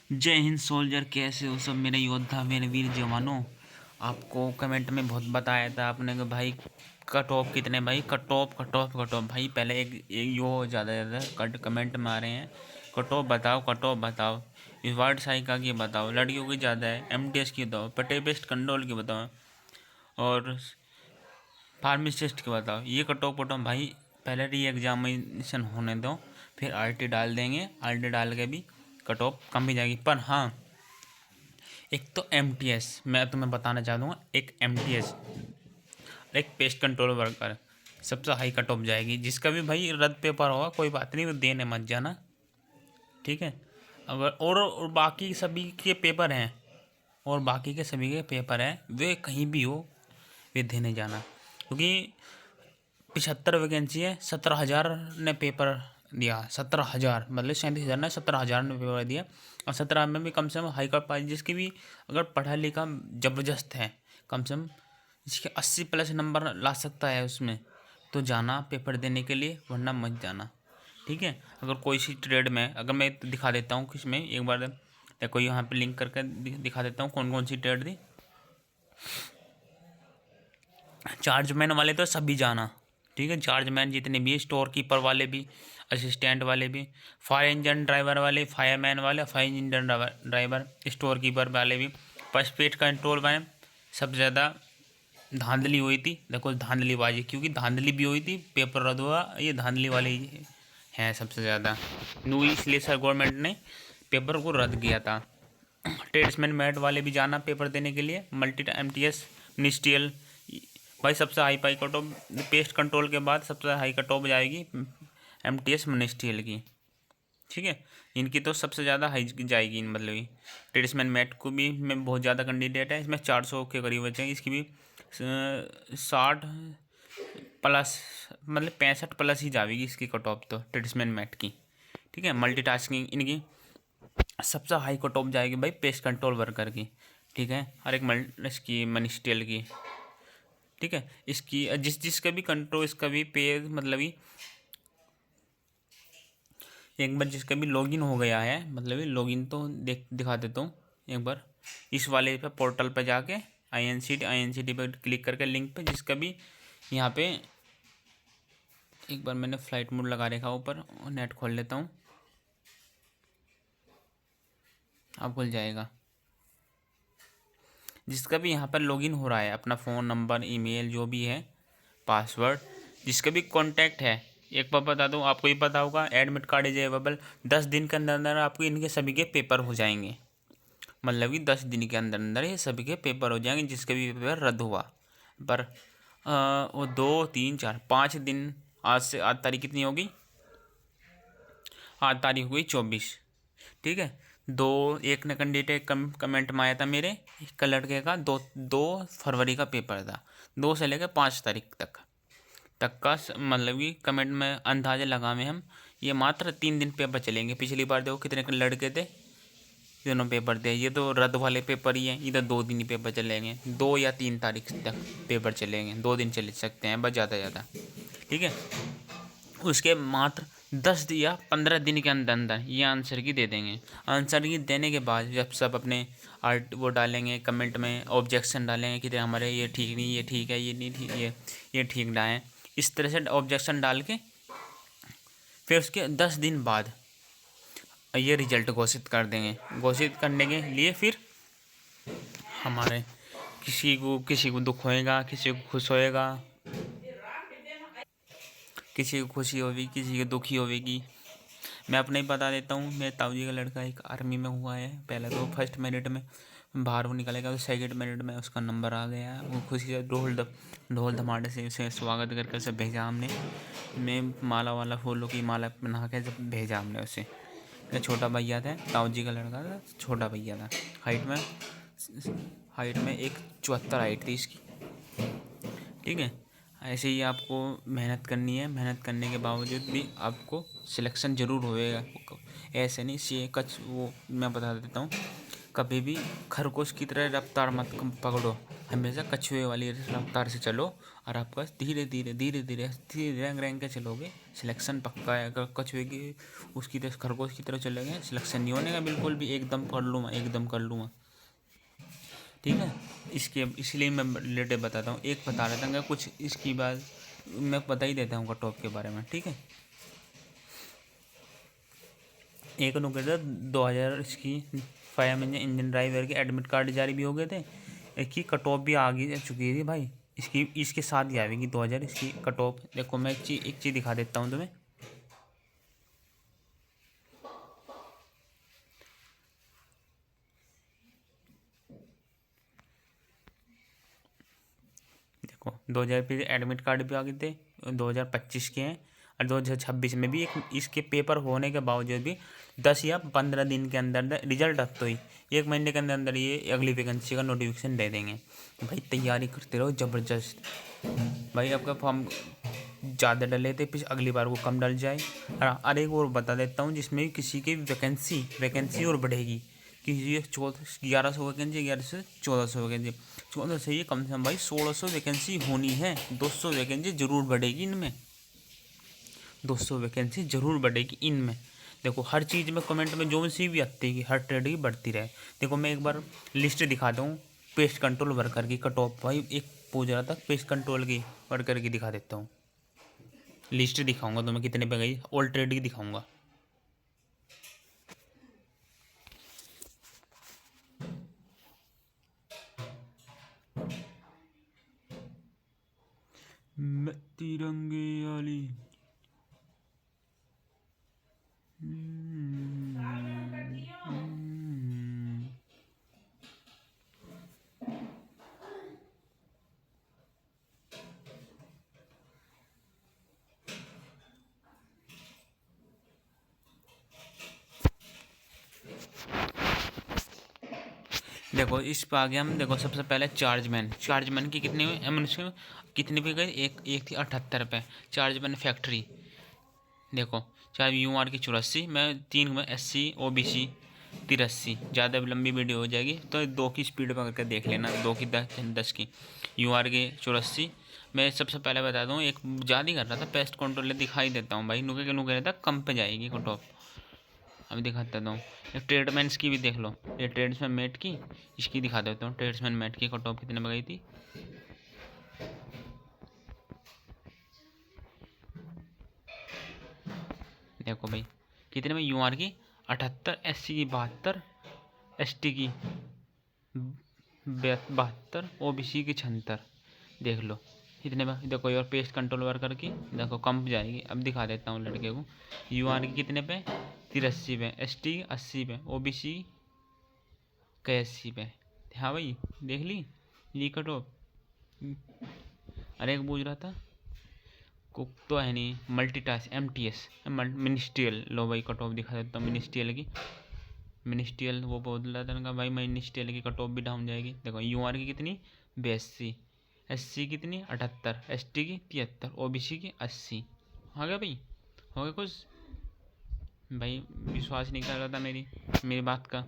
जय हिंद सोल्जर, कैसे हो सब मेरे योद्धा, मेरे वीर जवानों। आपको कमेंट में बहुत बताया था आपने कि भाई कट ऑफ कितने, भाई cut off cut off cut off. भाई पहले एक यो ज़्यादा कमेंट में आ रहे हैं, कट ऑफ बताओ, कट ऑफ बताओ। इस वार्ड साइका की बताओ, लड़कियों की ज़्यादा है, एमटीएस की बताओ, पेटेपेस्ट कंट्रोल की बताओ, और फार्मासिस्ट की बताओ। ये कट ऑफ भाई पहले री एग्जामिनेशन होने दो, फिर आरटी डाल देंगे। आरटी डाल के भी कट ऑफ कम भी जाएगी। पर हाँ, एक तो एमटीएस मैं तुम्हें बताना चाह दूँगा, एक एमटीएस एक पेस्ट कंट्रोल वर्कर सबसे हाई कट ऑफ जाएगी। जिसका भी भाई रद्द पेपर होगा कोई बात नहीं, वो देने मत जाना, ठीक है। अगर और बाकी सभी के पेपर हैं, और बाकी के सभी के पेपर हैं, वे कहीं भी हो वे देने जाना, क्योंकि 75 वैकेंसी है। 17,000 ने पेपर दिया, 17,000 मतलब 37,000 ने 17,000 ने पेपर दिया। और 17 में भी कम से कम हाई कोर्ट पास, जिसकी भी अगर पढ़ा लिखा ज़बरदस्त है, कम से कम इसके 80 प्लस नंबर ला सकता है उसमें, तो जाना पेपर देने के लिए, वरना मत जाना, ठीक है। अगर कोई सी ट्रेड में, अगर मैं दिखा देता हूँ किस में, एक बार देखो यहाँ पे लिंक करके दिखा देता हूँ कौन कौन सी ट्रेड थी। चार्जमैन वाले तो सभी जाना, ठीक है। चार्जमैन जितने भी, स्टोर कीपर वाले भी, असिस्टेंट वाले भी, फायर इंजन ड्राइवर वाले, फायरमैन वाले, fire engine driver, store keeper वाले भी, स्पीड कंट्रोल वाले। सबसे ज़्यादा धांधली हुई थी, देखो धांधलीबाजी, क्योंकि धांधली भी हुई थी, पेपर रद्द हुआ, ये धांधली वाले ही हैं सबसे ज़्यादा। नू इसलिए सर गवर्नमेंट ने पेपर को रद्द किया था। ट्रेड्समैन मेरिट वाले भी जाना पेपर देने के लिए। मल्टी एमटीएस मिनिस्ट्रियल, भाई सबसे high pi cut off pest control के बाद सबसे हाई कट ऑफ जाएगी एमटीएस मिनिस्ट्रियल की, ठीक है। इनकी तो सबसे ज़्यादा हाई जाएगी, मतलब ही ट्रेड्समैन मेट को भी में बहुत ज़्यादा कैंडिडेट है, इसमें 400 के करीब बचेंगे। इसकी भी 60 प्लस, मतलब 65 प्लस ही जाएगी इसकी कट ऑफ तो ट्रेड्समैन मेट की, ठीक है। मल्टीटास्किंग इनकी सबसे हाई कट ऑफ जाएगी भाई पेस्ट कंट्रोल वर्कर की, ठीक है। और एक इसकी मिनिस्ट्रियल की, ठीक है। इसकी जिसका भी कंट्रोल, इसका भी पे मतलब ही एक बार जिसका भी लॉगिन हो गया है, मतलब लॉगिन तो दिखा देता हूँ एक बार। इस वाले पे पोर्टल पे जाके आईएनसीटी पे क्लिक करके लिंक पे, जिसका भी यहाँ पे एक बार मैंने फ्लाइट मोड लगा रखा ऊपर, नेट खोल लेता हूँ, अब खुल जाएगा। जिसका भी यहाँ पर लॉगिन हो रहा है, अपना फ़ोन नंबर, ईमेल जो भी है, पासवर्ड, जिसका भी कॉन्टैक्ट है, एक बार बता दूँ आपको ही पता होगा, एडमिट कार्ड इज अवेलेबल। 10 दिन के अंदर अंदर आपको इनके सभी के पेपर हो जाएंगे, मतलब कि 10 दिन के अंदर अंदर ये सभी के पेपर हो जाएंगे, जिसका भी पेपर रद्द हुआ। पर वो 2 3 4 5 दिन, आज तारीख कितनी होगी, आज तारीख हुई 24, ठीक है। एक ने कैंडिडेट कमेंट में आया था मेरे, एक लड़के का 2 फरवरी का पेपर था, 2 से लेकर 5 तारीख तक का मतलब कि कमेंट में अंदाजे लगावे हम, ये मात्र 3 दिन पेपर चलेंगे। पिछली बार देखो कितने लड़के थे, दोनों पेपर थे। ये तो रद्द वाले पेपर ही हैं, इधर 2 दिन ही पेपर चलेंगे, 2 या 3 तारीख तक पेपर चलेंगे, 2 दिन चल सकते हैं बस, ज़्यादा ज़्यादा, ठीक है। उसके मात्र 10 या 15 दिन के अंदर अंदर ये आंसर की दे देंगे। आंसर की देने के बाद जब सब अपने आर्ट वो डालेंगे, कमेंट में ऑब्जेक्शन डालेंगे कि हमारे ये ठीक नहीं, ये ठीक है, ये नहीं ठीक, ये ठीक ना है, इस तरह से ऑब्जेक्शन डाल के फिर उसके 10 दिन बाद ये रिजल्ट घोषित कर देंगे। घोषित करने के लिए फिर हमारे किसी को दुख होएगा, किसी को खुश होएगा, किसी को खुशी होगी, किसी को दुखी होगी। मैं अपने ही बता देता हूँ, मेरे ताऊजी का लड़का एक आर्मी में हुआ है। पहले तो फर्स्ट मेरिट में बाहर वो निकलेगा, तो सेकंड मेरिट में उसका नंबर आ गया। वो खुशी से ढोल धमाड़े से उसे स्वागत करके उसे भेजा हमने। मैं माला वाला फूलों की माला बना के जब भेजा हमने उसे। मेरा छोटा भैया था, ताऊजी का लड़का था, छोटा भैया था। हाइट में 1,74 हाइट थी इसकी, ठीक है। ऐसे ही आपको मेहनत करनी है, मेहनत करने के बावजूद भी आपको सिलेक्शन ज़रूर होएगा। ऐसे नहीं सी कच वो मैं बता देता हूँ, कभी भी खरगोश की तरह रफ्तार मत पकड़ो, हमेशा कछुए वाली रफ्तार से चलो और आपका धीरे धीरे धीरे धीरे धीरे रैंक रैंक के चलोगे, सिलेक्शन पक्का है। अगर कछुए की उसकी तरह खरगोश की तरह चलोगे सिलेक्शन नहीं होने का बिल्कुल भी, एकदम कर लूँगा, एकदम कर लूँगा। ठीक है, इसके इसलिए मैं रिलेटेड बताता हूँ। एक बता रहा था कुछ इसकी बात मैं बता ही देता हूँ कट ऑफ के बारे में। ठीक है, एक नुकते थे 2000 इसकी फायर इंजन ड्राइवर के एडमिट कार्ड जारी भी हो गए थे। एक की कट ऑफ भी आ गई चुकी थी भाई, इसकी इसके साथ ही आएगी 2000 इसकी कट ऑफ। देखो मैं एक चीज़ दिखा देता हूँ तुम्हें। देखो 2000 पे एडमिट कार्ड भी आ गए थे, 2025 के हैं। और 2026 में भी एक इसके पेपर होने के बावजूद भी 10 या 15 दिन के अंदर रिजल्ट अब तो ही 1 महीने के अंदर अंदर ये अगली वैकेंसी का नोटिफिकेशन दे देंगे। भाई तैयारी करते रहो ज़बरदस्त। भाई आपका फॉर्म ज़्यादा डले थे, फिर अगली बार को कम डल जाए। और एक और बता देता हूँ, जिसमें किसी की वैकेंसी और बढ़ेगी कि ये 1100 वैकेंसी, 1100 से 1400 वैकेंसी, 1400 से ये कम से कम भाई 1600 वैकेंसी होनी है। 200 वैकेंसी जरूर बढ़ेगी इनमें, 200 वैकेंसी जरूर बढ़ेगी इनमें। देखो हर चीज़ में कमेंट में जो सी भी आती है हर ट्रेड की बढ़ती रहे। देखो मैं एक बार लिस्ट दिखाता हूँ पेस्ट कंट्रोल वर्कर की कट ऑफ। भाई एक पूछ रहा था पेस्ट कंट्रोल की वर्कर की, दिखा देता हूँ लिस्ट दिखाऊंगा तो मैं कितने पे गई, ऑल ट्रेड की दिखाऊंगा। मैं तिरंगे वाली देखो इस पे आ गया हम। देखो सबसे पहले चार्जमैन की कितनी हुई एमुनिशन कितनी पे गई, एक थी 78 पे चार्जमैन फैक्ट्री। देखो चाहे UR की 84, मैं 3 में SC OBC 83। ज़्यादा लंबी वीडियो हो जाएगी तो 2 की स्पीड पकड़ कर देख लेना, 2 की 10 की UR की 84। मैं सबसे पहले बता दूँ, एक ज़्यादा ही कर रहा था पेस्ट कंट्रोल दिखाई देता हूँ भाई, नुके के नुके रहता कम पे जाएगी कट ऑफ। अभी दिखा देता हूँ, एक ट्रेडमैन्स की भी देख लो, ये ट्रेड्समैन मेट की इसकी दिखा देता हूँ। ट्रेड्समैन मेट की कट ऑफ कितने में गई थी, देखो भाई कितने में UR की 78, SC की 72, ST की 72, OBC की 76। देख लो इतने में। देखो और पेस्ट कंट्रोल वर्कर की देखो कम जाएगी। अब दिखा देता हूँ लड़के को, UR की कितने पे 83 पे, ST 80 पे, OBC का 80 पे। हाँ भाई देख ली ये कट ऑफ। अरे एक पूछ रहा था कुक तो है नहीं, मल्टीटास्क MTS मिनिस्ट्रियल। लो भाई कट ऑफ दिखा देता हूँ मिनिस्ट्रियल की। मिनिस्ट्रियल वो बोल रहा था ना भाई मिनिस्ट्रियल की कट ऑफ भी डाउन जाएगी। देखो UR की कितनी 82, SC कितनी 78, ST की 73, OBC की 80। हो गया भाई, हो गया कुछ। भाई विश्वास नहीं कर रहा था मेरी बात का।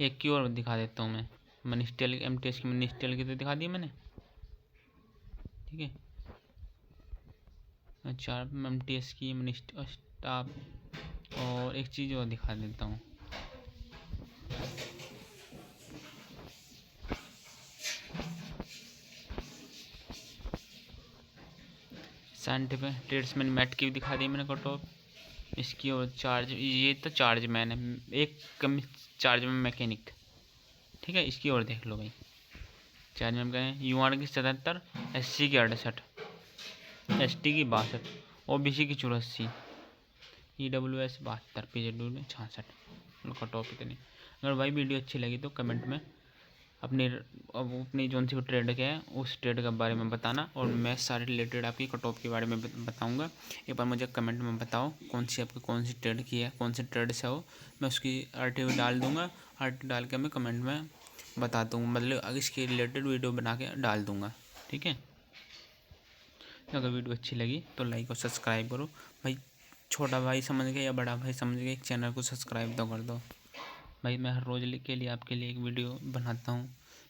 एक की और दिखा देता हूँ मैं, मिनिस्ट्रियल MTS की मिनिस्ट्रियल की तो दिखा दी मैंने। ठीक है, अच्छा MTS की मिनिस्ट्री स्टाफ, और एक चीज़ और दिखा देता हूँ। साइंटिफिक ट्रेड्समैन मैट की भी दिखा दी मैंने कट ऑफ इसकी। और चार्ज ये तो चार्ज मैन है, एक कम चार्ज में मैकेनिक। ठीक है, इसकी और देख लो भाई, चार्ज में क्या है, UR की 77, SC की 68, ST की 62, OBC की 84, EWS 72, PWD 66। कट ऑफ इतनी। अगर भाई वीडियो अच्छी लगी तो कमेंट में अपनी जोन सी ट्रेड क्या है उस ट्रेड के बारे में बताना, और मैं सारे रिलेटेड आपकी कट ऑफ के बारे में बताऊंगा। एक बार मुझे कमेंट में बताओ कौन सी ट्रेड की है, कौन सी ट्रेड से हो, मैं उसकी RTO डाल दूंगा। RTO डाल के मैं कमेंट में बता दूँगा, मतलब इसके रिलेटेड वीडियो बना के डाल दूँगा। ठीक है, अगर वीडियो अच्छी लगी तो लाइक और सब्सक्राइब करो भाई। छोटा भाई समझ के या बड़ा भाई समझ के एक चैनल को सब्सक्राइब तो कर दो। भाई मैं हर रोज़ के लिए आपके लिए एक वीडियो बनाता हूँ।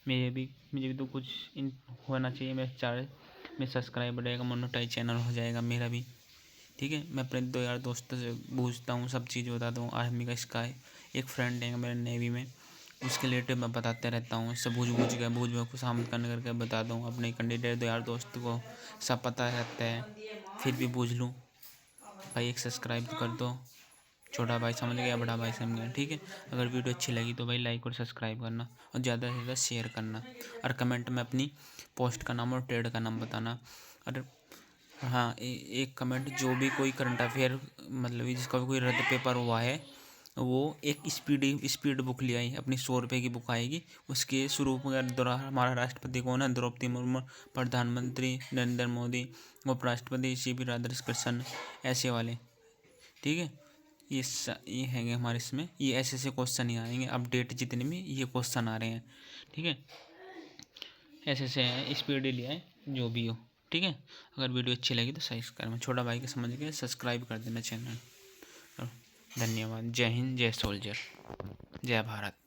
मुझे भी तो कुछ होना चाहिए। मेरे सब्सक्राइब बढ़ेगा, मोनेटाइज चैनल हो जाएगा मेरा भी। ठीक है, मैं अपने 2 यार दोस्तों से पूछता हूँ, सब चीज़ बताता हूँ। आर्मी का स्काई एक फ्रेंड है मेरे नेवी में, उसके रिलेटिव मैं बताते रहता हूँ। इससे बूझ को शामिल करके बताता हूँ। अपने कैंडिडेट 2 यार दोस्त को सब पता रहता है, फिर भी पूछ लूँ। भाई एक सब्सक्राइब तो कर दो। छोटा भाई समझ गया, बड़ा भाई समझ गया। ठीक है, अगर वीडियो अच्छी लगी तो भाई लाइक और सब्सक्राइब करना, और ज़्यादा से ज़्यादा शेयर करना, और कमेंट में अपनी पोस्ट का नाम और ट्रेड का नाम बताना। और हाँ, एक कमेंट, जो भी कोई करंट अफेयर मतलब जिसका भी कोई रद्द पेपर हुआ है, वो एक स्पीड बुक ले आई। अपनी 100 रुपये की बुक आएगी। उसके शुरू में हमारा राष्ट्रपति कौन है? द्रौपदी मुर्मू। प्रधानमंत्री नरेंद्र मोदी। उपराष्ट्रपति CP राधाकृष्णन, ऐसे वाले। ठीक है, ये हैंगे हमारे इसमें। ये ऐसे क्वेश्चन ही आएंगे, अपडेट जितने भी ये क्वेश्चन आ रहे हैं। ठीक है, ऐसे हैं, स्पीड ही लिया है जो भी हो। ठीक है, अगर वीडियो अच्छी लगी तो सब्सक्राइब, छोटा भाई के समझ के सब्सक्राइब कर देना चैनल। धन्यवाद। जय हिंद, जय सोल्जर, जय भारत।